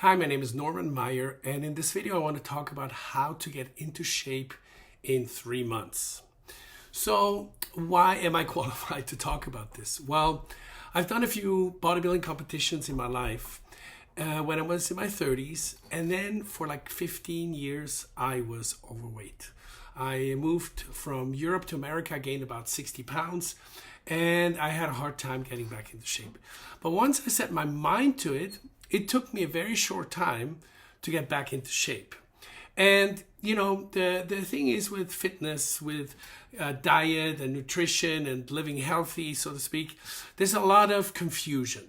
Hi, my name is Norman Meyer, and in this video I want to talk about how to get into shape in 3 months. So why am I qualified to talk about this? Well, I've done a few bodybuilding competitions in my life when I was in my 30s, and then for like 15 years I was overweight. I moved from Europe to America, gained about 60 pounds, and I had a hard time getting back into shape. But once I set my mind to it, it took me a very short time to get back into shape. And you know, the thing is with fitness, with diet and nutrition and living healthy, so to speak, there's a lot of confusion.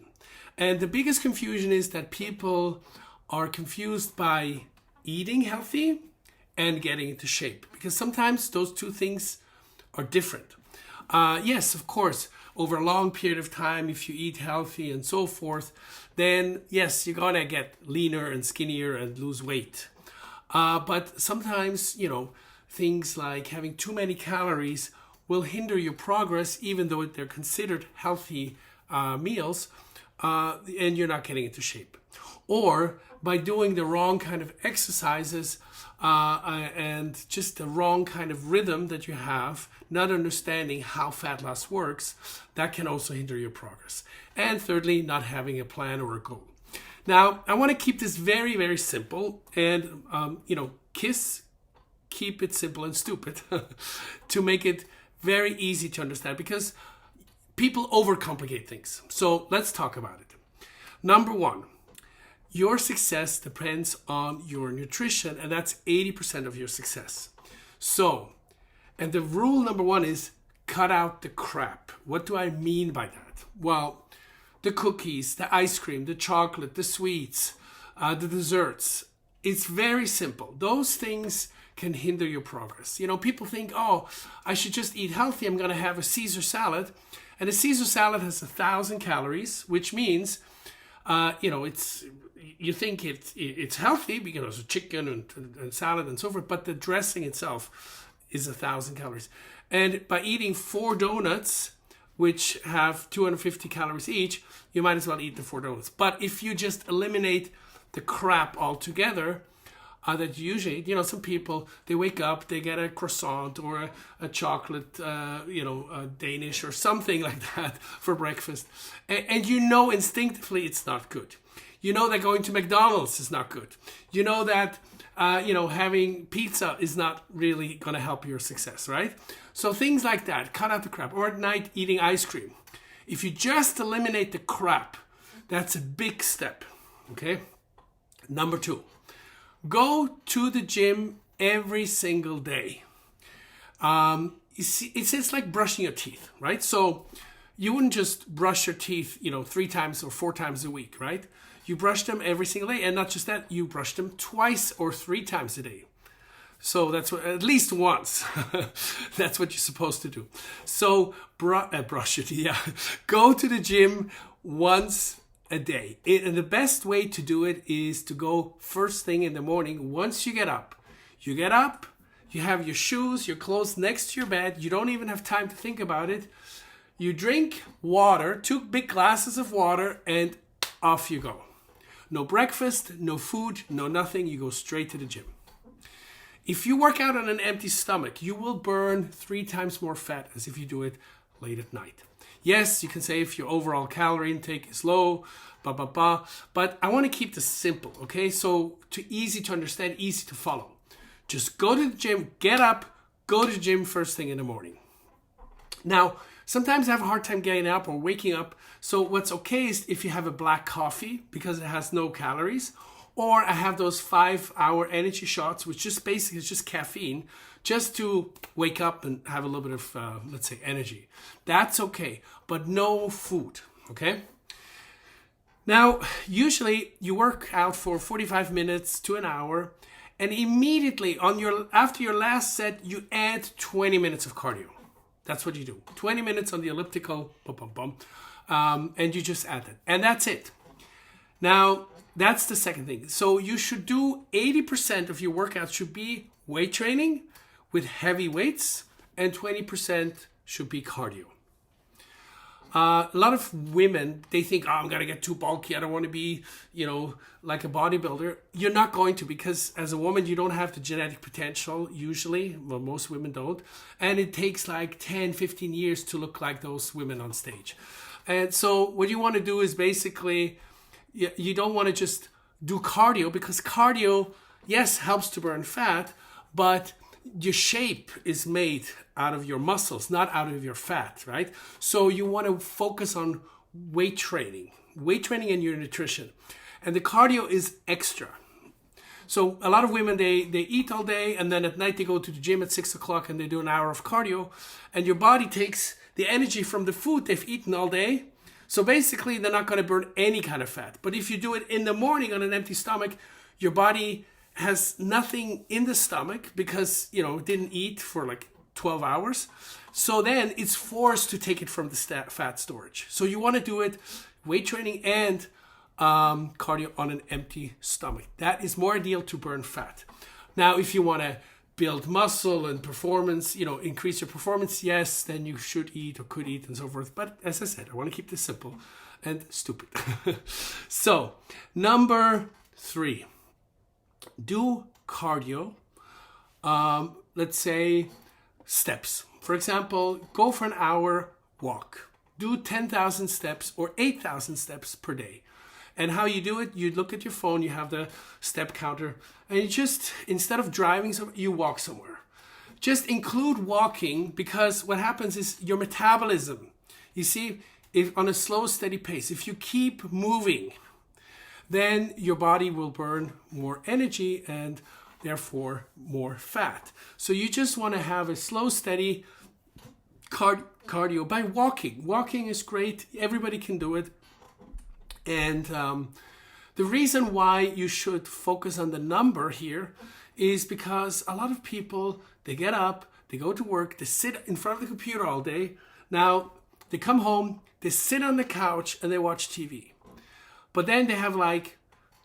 And the biggest confusion is that people are confused by eating healthy and getting into shape, because sometimes those two things are different. Yes, of course, over a long period of time, if you eat healthy and so forth, then yes, you're gonna get leaner and skinnier and lose weight. But sometimes, you know, things like having too many calories will hinder your progress, even though they're considered healthy meals, and you're not getting into shape. Or by doing the wrong kind of exercises and just the wrong kind of rhythm that you have, not understanding how fat loss works, that can also hinder your progress. And thirdly, not having a plan or a goal. Now, I want to keep this very, very simple and, keep it simple and stupid to make it very easy to understand, because people overcomplicate things. So let's talk about it. Number one, your success depends on your nutrition, and that's 80% of your success. So, and the rule number one is cut out the crap. What do I mean by that? Well, the cookies, the ice cream, the chocolate, the sweets, the desserts. It's very simple. Those things can hinder your progress. You know, people think, oh, I should just eat healthy. I'm going to have a Caesar salad. And a Caesar salad has 1,000 calories, which means, you think it's healthy because of chicken and salad and so forth, but the dressing itself is 1,000 calories. And by eating 4 donuts, which have 250 calories each, you might as well eat the 4 donuts. But if you just eliminate the crap altogether, that usually, you know, some people, they wake up, they get a croissant or a chocolate, Danish or something like that for breakfast. And you know instinctively it's not good. You know that going to McDonald's is not good. You know that, having pizza is not really going to help your success, right? So things like that, cut out the crap. Or at night, eating ice cream. If you just eliminate the crap, that's a big step, okay? Number 2, go to the gym every single day. It's like brushing your teeth, right? So you wouldn't just brush your teeth, 3 times or 4 times a week, right? You brush them every single day, and not just that, you brush them 2 or 3 times a day. So that's what, at least once. That's what you're supposed to do. So brush it, yeah. Go to the gym once a day. And the best way to do it is to go first thing in the morning. Once you get up, you have your shoes, your clothes next to your bed. You don't even have time to think about it. You drink water, 2 big glasses of water, and off you go. No breakfast, no food, no nothing. You go straight to the gym. If you work out on an empty stomach, you will burn 3 times more fat as if you do it late at night. Yes, you can say if your overall calorie intake is low, but I want to keep this simple, okay? So easy to understand, easy to follow. Just go to the gym, get up, go to the gym first thing in the morning. Now, sometimes I have a hard time getting up or waking up. So what's okay is if you have a black coffee because it has no calories, or I have those 5-hour energy shots, which just basically is just caffeine, just to wake up and have a little bit of, energy. That's okay, but no food, okay? Now, usually you work out for 45 minutes to an hour, and immediately after your last set, you add 20 minutes of cardio. That's what you do. 20 minutes on the elliptical, and you just add it. And that's it. Now, that's the second thing. So you should do 80% of your workout should be weight training with heavy weights, and 20% should be cardio. A lot of women, they think, oh, I'm going to get too bulky. I don't want to be, like a bodybuilder. You're not going to, because as a woman, you don't have the genetic potential usually. Well, most women don't. And it takes like 10, 15 years to look like those women on stage. And so what you want to do is basically, you don't want to just do cardio, because cardio, yes, helps to burn fat, but your shape is made out of your muscles, not out of your fat, right? So you want to focus on weight training and your nutrition. And the cardio is extra. So a lot of women, they eat all day, and then at night they go to the gym at 6 o'clock and they do an hour of cardio, and your body takes the energy from the food they've eaten all day. So basically they're not going to burn any kind of fat. But if you do it in the morning on an empty stomach, your body has nothing in the stomach because, it didn't eat for like 12 hours. So then it's forced to take it from the fat storage. So you want to do it weight training and cardio on an empty stomach. That is more ideal to burn fat. Now, if you want to build muscle and performance, increase your performance, yes, then you should eat or could eat and so forth. But as I said, I want to keep this simple and stupid. So, number 3. Do cardio, let's say steps. For example, go for an hour walk. Do 10,000 steps or 8,000 steps per day. And how you do it, you look at your phone, you have the step counter, and you just, instead of driving, you walk somewhere. Just include walking, because what happens is your metabolism, you see, if on a slow, steady pace, if you keep moving, then your body will burn more energy and therefore more fat. So you just want to have a slow, steady cardio by walking. Walking is great. Everybody can do it. And the reason why you should focus on the number here is because a lot of people, they get up, they go to work, they sit in front of the computer all day. Now, they come home, they sit on the couch and they watch TV. But then they have like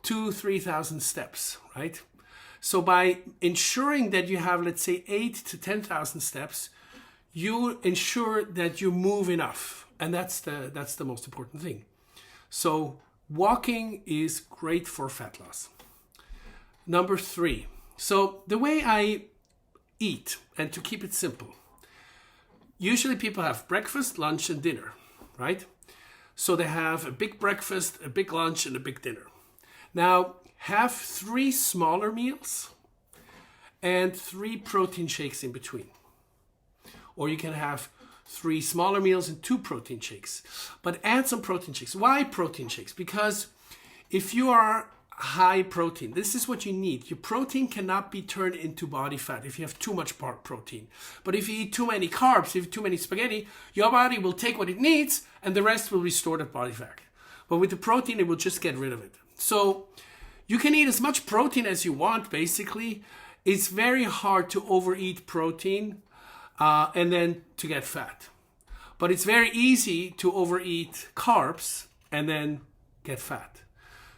2,000-3,000 steps, right? So by ensuring that you have, let's say, 8,000 to 10,000 steps, you ensure that you move enough. And that's the most important thing. So walking is great for fat loss. Number 3. So the way I eat, and to keep it simple, usually people have breakfast, lunch, and dinner, right? So they have a big breakfast, a big lunch, and a big dinner. Now, have 3 smaller meals and 3 protein shakes in between. Or you can have 3 smaller meals and 2 protein shakes. But add some protein shakes. Why protein shakes? Because if you are high protein, this is what you need. Your protein cannot be turned into body fat if you have too much protein. But if you eat too many carbs, if you have too many spaghetti, your body will take what it needs and the rest will restore the body fat. But with the protein, it will just get rid of it. So you can eat as much protein as you want, basically. It's very hard to overeat protein and then to get fat. But it's very easy to overeat carbs and then get fat.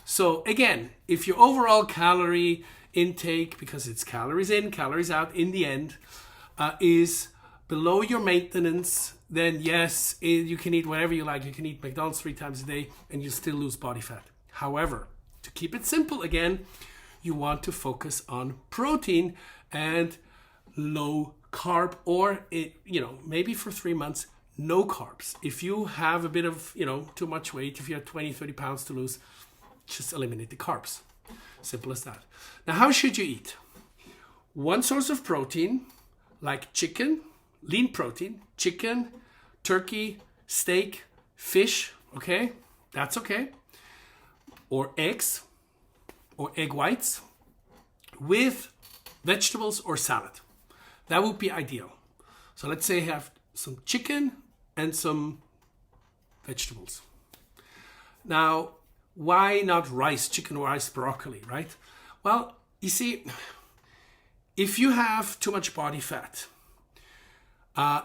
So again, if your overall calorie intake, because it's calories in, calories out in the end, is below your maintenance, then yes, you can eat whatever you like. You can eat McDonald's 3 times a day and you still lose body fat. However, to keep it simple again, you want to focus on protein and low carb, or maybe for 3 months, no carbs. If you have a bit of, too much weight, if you have 20, 30 pounds to lose, just eliminate the carbs. Simple as that. Now, how should you eat? One source of protein, like chicken, lean protein, chicken, turkey, steak, fish, okay? That's okay. Or eggs, or egg whites, with vegetables or salad. That would be ideal. So let's say you have some chicken and some vegetables. Now, why not rice, chicken, rice, broccoli, right? Well, you see, if you have too much body fat,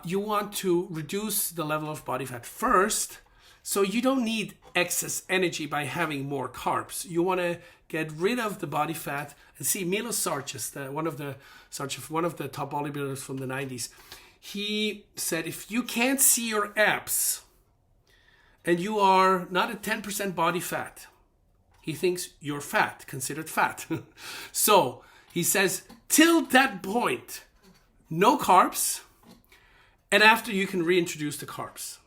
you want to reduce the level of body fat first, so you don't need excess energy by having more carbs. You want to get rid of the body fat. And see, Milos Sarkis, one of the top bodybuilders from the 90s, he said, if you can't see your abs, and you are not at 10% body fat, he thinks you're fat, considered fat. So he says, till that point, no carbs, and after you can reintroduce the carbs.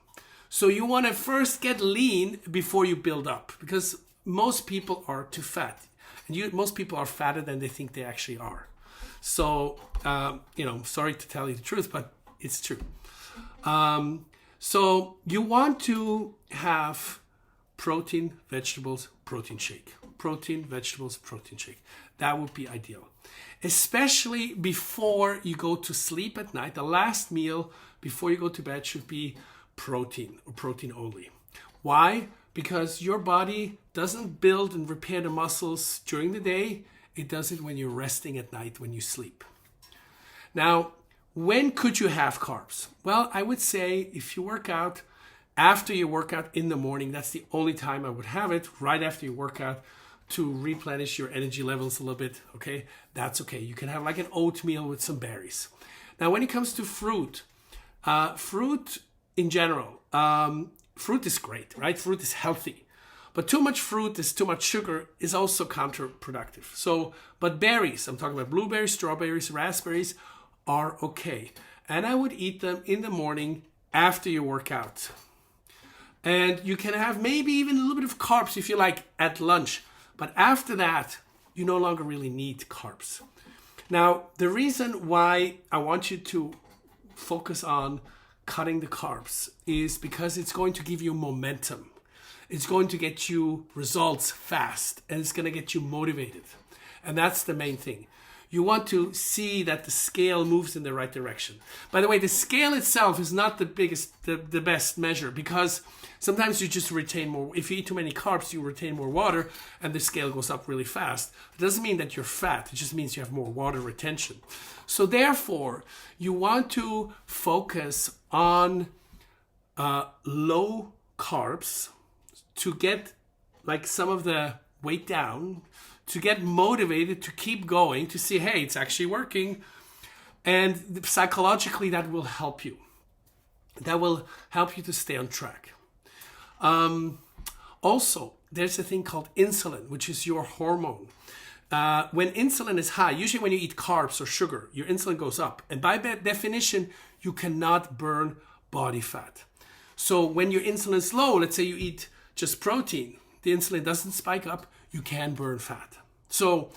So you want to first get lean before you build up, because most people are too fat. And most people are fatter than they think they actually are. So, sorry to tell you the truth, but it's true. So you want to have protein, vegetables, protein shake. Protein, vegetables, protein shake. That would be ideal. Especially before you go to sleep at night. The last meal before you go to bed should be protein or protein only. Why? Because your body doesn't build and repair the muscles during the day. It does it when you're resting at night, when you sleep. Now, when could you have carbs? Well, I would say if you work out, after you work out in the morning, that's the only time I would have it, right after you work out, to replenish your energy levels a little bit, okay? That's okay. You can have like an oatmeal with some berries. Now, when it comes to fruit, fruit in general, fruit is great, right? Fruit is healthy. But too much fruit is too much sugar is also counterproductive. So, but berries, I'm talking about blueberries, strawberries, raspberries, are okay. And I would eat them in the morning after you work out. And you can have maybe even a little bit of carbs if you like at lunch. But after that, you no longer really need carbs. Now, the reason why I want you to focus on cutting the carbs is because it's going to give you momentum. It's going to get you results fast, and it's going to get you motivated. And that's the main thing. You want to see that the scale moves in the right direction. By the way, the scale itself is not the best measure, because sometimes you just retain more. If you eat too many carbs, you retain more water and the scale goes up really fast. It doesn't mean that you're fat. It just means you have more water retention. So therefore, you want to focus on low carbs to get like some of the weight down, to get motivated to keep going, to see, hey, it's actually working. And psychologically, that will help you. That will help you to stay on track. Also, there's a thing called insulin, which is your hormone. When insulin is high, usually when you eat carbs or sugar, your insulin goes up. And by definition, you cannot burn body fat. So when your insulin is low, let's say you eat just protein, the insulin doesn't spike up, you can burn fat. So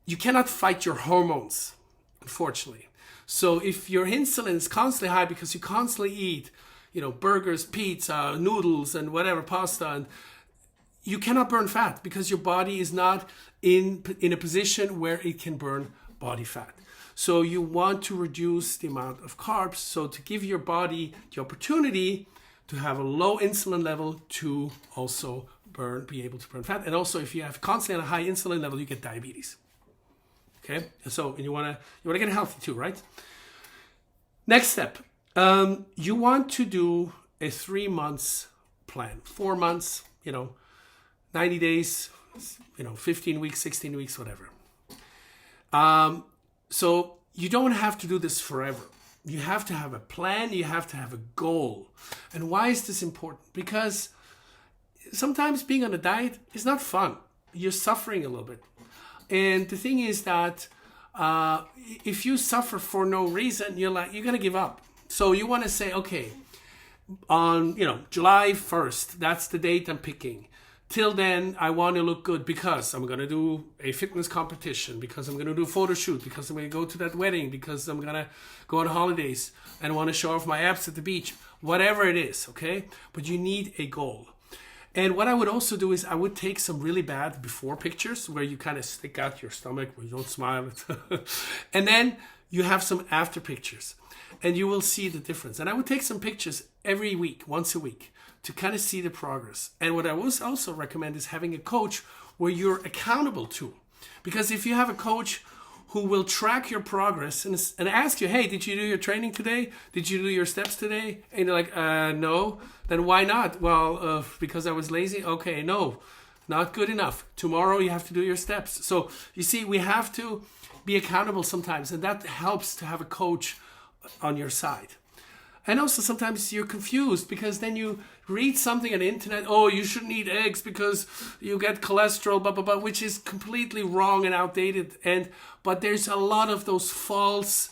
you cannot fight your hormones, unfortunately. So if your insulin is constantly high because you constantly eat, burgers, pizza, noodles, and whatever, pasta, and you cannot burn fat because your body is not in a position where it can burn body fat. So you want to reduce the amount of carbs, so to give your body the opportunity to have a low insulin level to also be able to burn fat. And also, if you have constantly a high insulin level, you get diabetes. Okay, so you want to get healthy too, right? Next step, you want to do a 3 months plan, 4 months, 90 days, 15 weeks, 16 weeks, whatever. So you don't have to do this forever. You have to have a plan. You have to have a goal. And why is this important? Because sometimes being on a diet is not fun. You're suffering a little bit. And the thing is that if you suffer for no reason, you're going to give up. So you want to say, okay, on July 1st, that's the date I'm picking. Till then, I want to look good because I'm going to do a fitness competition, because I'm going to do a photo shoot, because I'm going to go to that wedding, because I'm going to go on holidays and want to show off my abs at the beach, whatever it is, okay? But you need a goal. And what I would also do is I would take some really bad before pictures where you kind of stick out your stomach, where you don't smile. And then you have some after pictures and you will see the difference. And I would take some pictures every week, once a week, to kind of see the progress. And what I would also recommend is having a coach where you're accountable to. Because if you have a coach who will track your progress and ask you, hey, did you do your training today? Did you do your steps today? And you're like, no. Then why not? Well, because I was lazy? Okay, no, not good enough. Tomorrow you have to do your steps. So you see, we have to be accountable sometimes, and that helps to have a coach on your side. And also sometimes you're confused because then you read something on the internet, oh, you shouldn't eat eggs because you get cholesterol, blah, blah, blah, which is completely wrong and outdated. But there's a lot of those false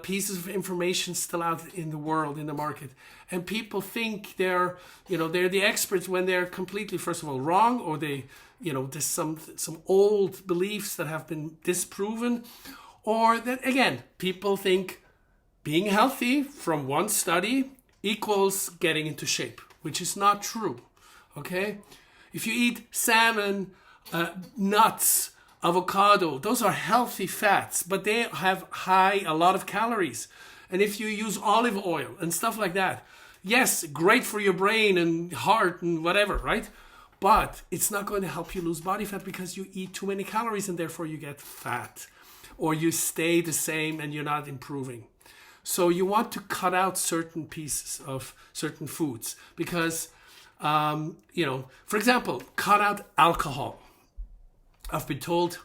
pieces of information still out in the world, in the market. And people think they're the experts when they're completely, first of all, wrong, or there's some old beliefs that have been disproven, or that, again, people think being healthy from one study equals getting into shape, which is not true, okay? If you eat salmon, nuts, avocado, those are healthy fats, but they have a lot of calories. And if you use olive oil and stuff like that, yes, great for your brain and heart and whatever, right? But it's not going to help you lose body fat because you eat too many calories and therefore you get fat, or you stay the same and you're not improving. So you want to cut out certain pieces of certain foods because, for example, cut out alcohol. I've been told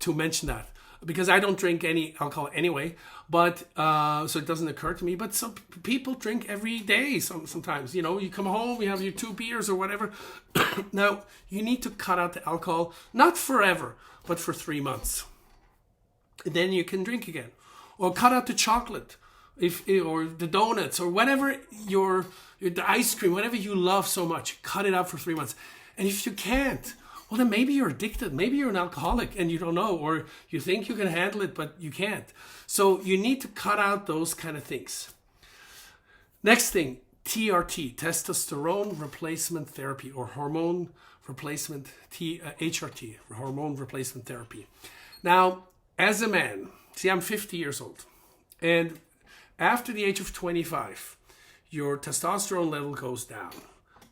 to mention that because I don't drink any alcohol anyway, but so it doesn't occur to me. But some people drink every day sometimes. You come home, you have your 2 beers or whatever. Now, you need to cut out the alcohol, not forever, but for 3 months. And then you can drink again. Or cut out the chocolate. Or the donuts, or whatever the ice cream, whatever you love so much, cut it out for 3 months. And if you can't, well, then maybe you're addicted. Maybe you're an alcoholic and you don't know, or you think you can handle it, but you can't. So you need to cut out those kind of things. Next thing, TRT, testosterone replacement therapy, or hormone replacement, HRT, hormone replacement therapy. Now, as a man, see, I'm 50 years old, and after the age of 25, your testosterone level goes down,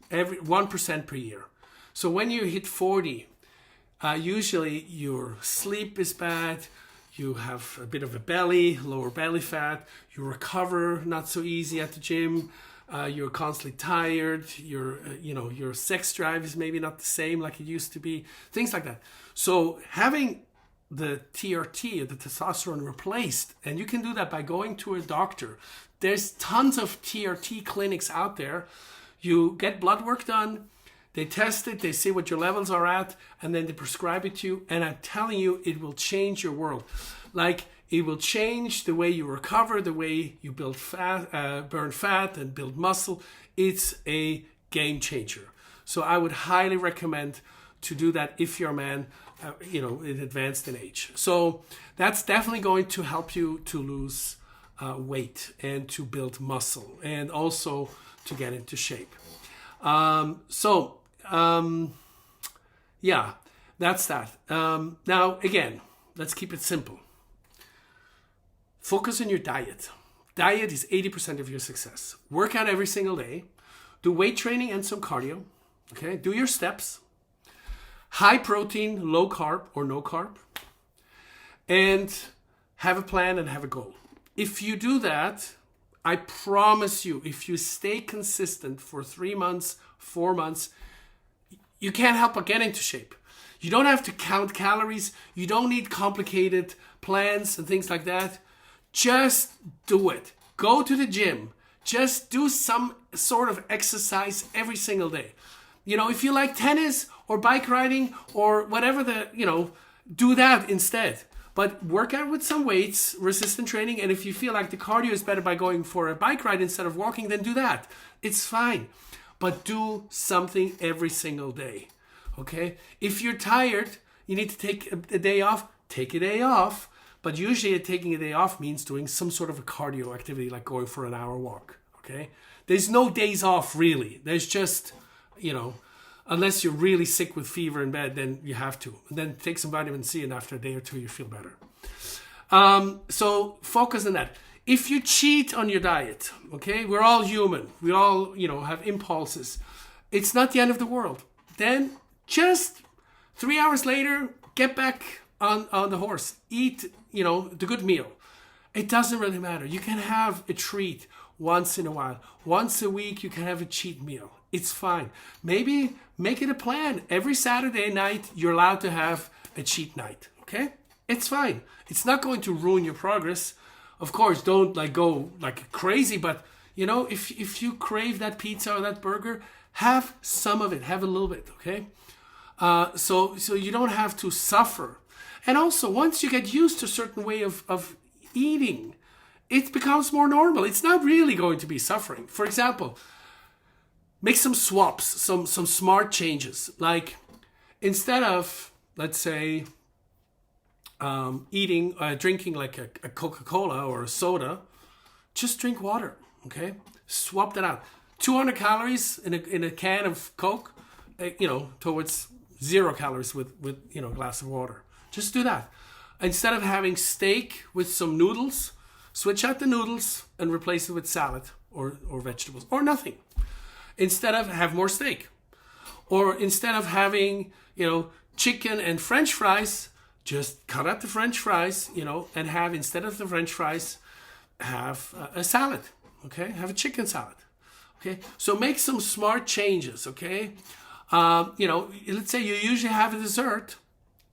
every 1% per year. So when you hit 40, usually your sleep is bad, you have a bit of a belly, lower belly fat, you recover not so easy at the gym, you're constantly tired, your sex drive is maybe not the same like it used to be, things like that. So having the TRT, the testosterone, replaced, and you can do that by going to a doctor. There's tons of TRT clinics out there. You get blood work done, they test it, they see what your levels are at, and then they prescribe it to you. And I'm telling you, it will change your world. Like, it will change the way you recover, the way you build fat, burn fat and build muscle. It's a game changer. So I would highly recommend to do that if you're a man, advanced in age. So that's definitely going to help you to lose weight and to build muscle and also to get into shape. Yeah, that's that. Now, again, let's keep it simple. Focus on your diet. Diet is 80% of your success. Work out every single day. Do weight training and some cardio. Okay, do your steps. High protein, low carb or no carb, and have a plan and have a goal. If you do that, I promise you, if you stay consistent for 3 months, 4 months, you can't help but get into shape. You don't have to count calories. You don't need complicated plans and things like that. Just do it. Go to the gym. Just do some sort of exercise every single day. If you like tennis or bike riding or whatever do that instead. But work out with some weights, resistance training, and if you feel like the cardio is better by going for a bike ride instead of walking, then do that. It's fine. But do something every single day, okay? If you're tired, you need to take a day off, take a day off. But usually taking a day off means doing some sort of a cardio activity, like going for an hour walk, okay? There's no days off, really. There's just, unless you're really sick with fever in bed, then you have to. And then take some vitamin C, and after a day or two, you feel better. So focus on that. If you cheat on your diet, okay, we're all human. We all, have impulses. It's not the end of the world. Then just 3 hours later, get back on the horse. Eat, the good meal. It doesn't really matter. You can have a treat once in a while. Once a week, you can have a cheat meal. It's fine. Maybe make it a plan. Every Saturday night, you're allowed to have a cheat night, okay? It's fine. It's not going to ruin your progress. Of course, don't go like crazy, but, You know, if you crave that pizza or that burger, have some of it, have a little bit, okay? So you don't have to suffer. And also, once you get used to a certain way of eating, it becomes more normal. It's not really going to be suffering. For example, make some swaps, some smart changes. Like, instead of, let's say, drinking like a Coca-Cola or a soda, just drink water, okay? Swap that out. 200 calories in a can of Coke, towards 0 calories with a glass of water. Just do that. Instead of having steak with some noodles, switch out the noodles and replace it with salad or vegetables or nothing. Instead of have more steak. Or instead of having, chicken and French fries, just cut out the French fries, and have, instead of the French fries, have a salad, okay? Have a chicken salad, okay? So make some smart changes, okay? Let's say you usually have a dessert,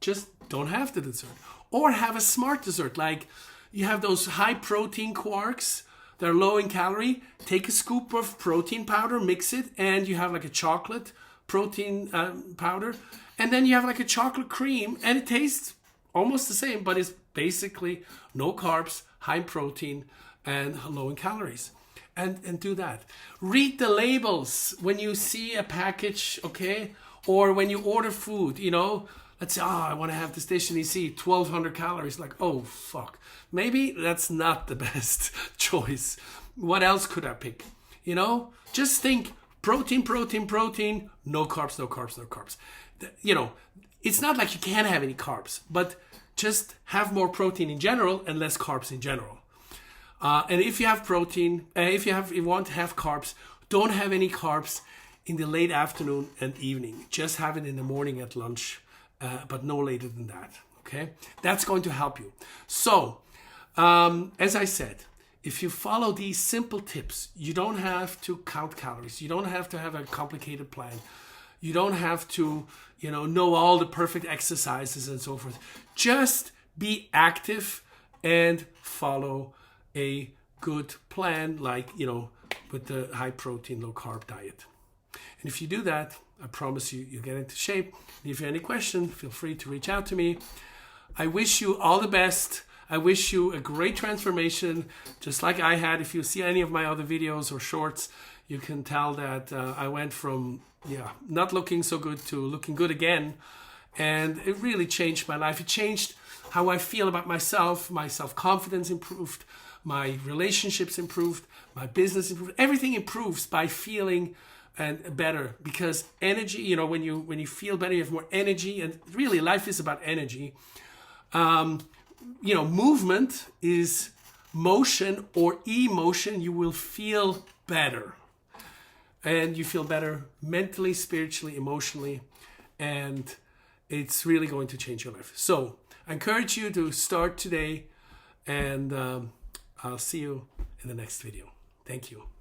just don't have the dessert. Or have a smart dessert, like you have those high protein quarks that are low in calorie. Take a scoop of protein powder, mix it, and you have like a chocolate protein powder. And then you have like a chocolate cream, and it tastes almost the same, but it's basically no carbs, high protein, and low in calories. And do that. Read the labels when you see a package, okay? Or when you order food, let's say, I want to have this dish, and you see 1,200 calories. Like, oh, fuck. Maybe that's not the best choice. What else could I pick? Just think protein, protein, protein, no carbs, no carbs, no carbs. It's not like you can't have any carbs, but just have more protein in general and less carbs in general. And if you have protein, if you want to have carbs, don't have any carbs in the late afternoon and evening. Just have it in the morning at lunch, but no later than that. Okay, that's going to help you. So, as I said, if you follow these simple tips, you don't have to count calories. You don't have to have a complicated plan. You don't have to, know all the perfect exercises and so forth. Just be active and follow a good plan, like, with the high protein, low carb diet. And if you do that, I promise you'll get into shape. And if you have any questions, feel free to reach out to me. I wish you all the best. I wish you a great transformation, just like I had. If you see any of my other videos or shorts, you can tell that I went from not looking so good to looking good again. And it really changed my life. It changed how I feel about myself. My self-confidence improved. My relationships improved. My business improved. Everything improves by feeling better, because energy, when you feel better, you have more energy. And really, life is about energy. Movement is motion or emotion. You will feel better. And you feel better mentally, spiritually, emotionally. And it's really going to change your life. So I encourage you to start today. And I'll see you in the next video. Thank you.